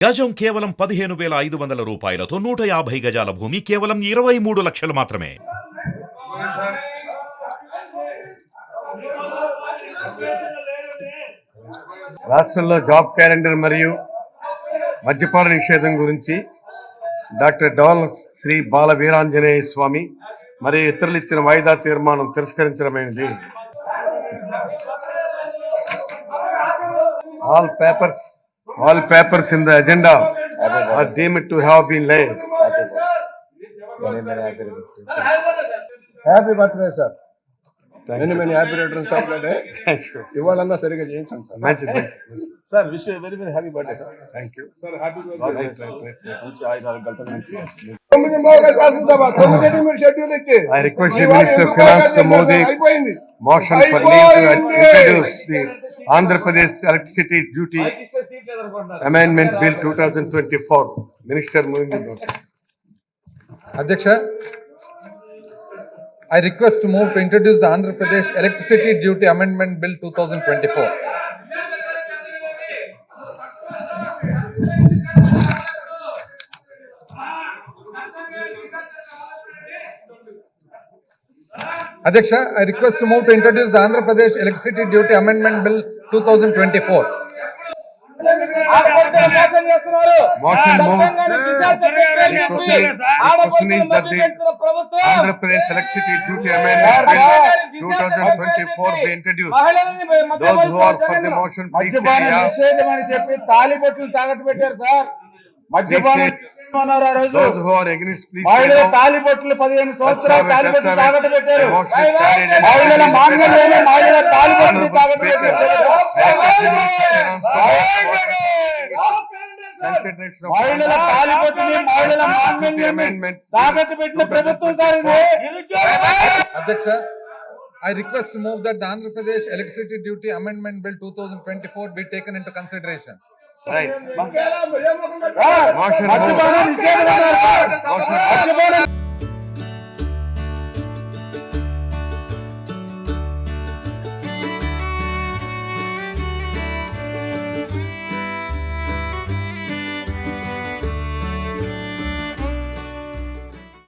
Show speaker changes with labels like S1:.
S1: గజం కేవలం 15,500 రూపాయలతో 150 గజాల భూమి కేవలం 23 లక్షలు మాత్రమే.
S2: రాష్ట్రంలో జాబ్ క్యాలెండర్ మరియు మద్యపాన నిషేధం గురించి డాక్టర్ డోల శ్రీ బాల వీరాంజనేయ స్వామి మరియు ఇతరులు ఇచ్చిన వాయిదా తీర్మానం తిరస్కరించడమైనది. All papers in the agenda are deemed to have been laid.
S3: Happy birthday sir. many happy returns of the day.
S2: Thank you.
S3: ఇవాళన్నా సరిగా చేయించండి సార్.
S2: మంచిది.
S3: Sir wish very very happy birthday sir.
S2: Thank you.
S3: Sir happy
S2: Right.
S3: మంచి ఆయుధాలు మంచి 9 మోగా శాసనసభ 9 మీరు schedule ఇచ్చి
S2: I request the Minister of Finance to move the
S3: అయిపోయింది.
S2: motion for leave to introduce the Andhra Pradesh Electricity Duty Amendment Bill 2024. Minister moving the motion.
S4: Adhyaksha, I request to move to introduce the Andhra Pradesh Electricity Duty Amendment Bill 2024. Adhyaksha, I request to move to introduce the Andhra Pradesh Electricity Duty Amendment Bill 2024.
S2: Motion moved. The question is that the Andhra Pradesh Electricity Duty Amendment Bill 2024 be introduced. Those who are for the motion, please say
S3: మద్యపాన
S2: yeah.
S3: నిషేధం అని చెప్పి తాలిబొట్లు తాకట్టు పెట్టారు sir. మద్యపాన నిషేధం అన్నారు ఆ రోజు.
S2: Those who are against, please say
S3: మహిళల
S2: no.
S3: తాలిబొట్లు 15 సంవత్సరాలు తాలిబొట్లు తాకట్టు పెట్టారు.
S2: The motion is carried and
S3: మహిళల మాంగళ్యాన్ని మహిళల తాలిబొట్లు
S2: Honorable
S3: తాకట్టు
S2: Speaker,
S3: పెట్టారు.
S2: I request the Minister to announce consideration of
S3: మహిళల తాలిబొట్టుని మహిళల మాంగళ్యాన్ని
S2: amendment
S3: తాకట్టు పెట్టిన ప్రభుత్వం సార్ ఇది.
S4: Adhyaksha, I request to move that the Andhra Pradesh Electricity Duty Amendment Bill 2024 be taken into consideration.
S2: Right.
S3: Sir,
S2: Motion
S3: మద్యపాన
S2: moved.
S3: నిషేధం అన్నారు sir.
S2: Motion
S3: మద్యపాన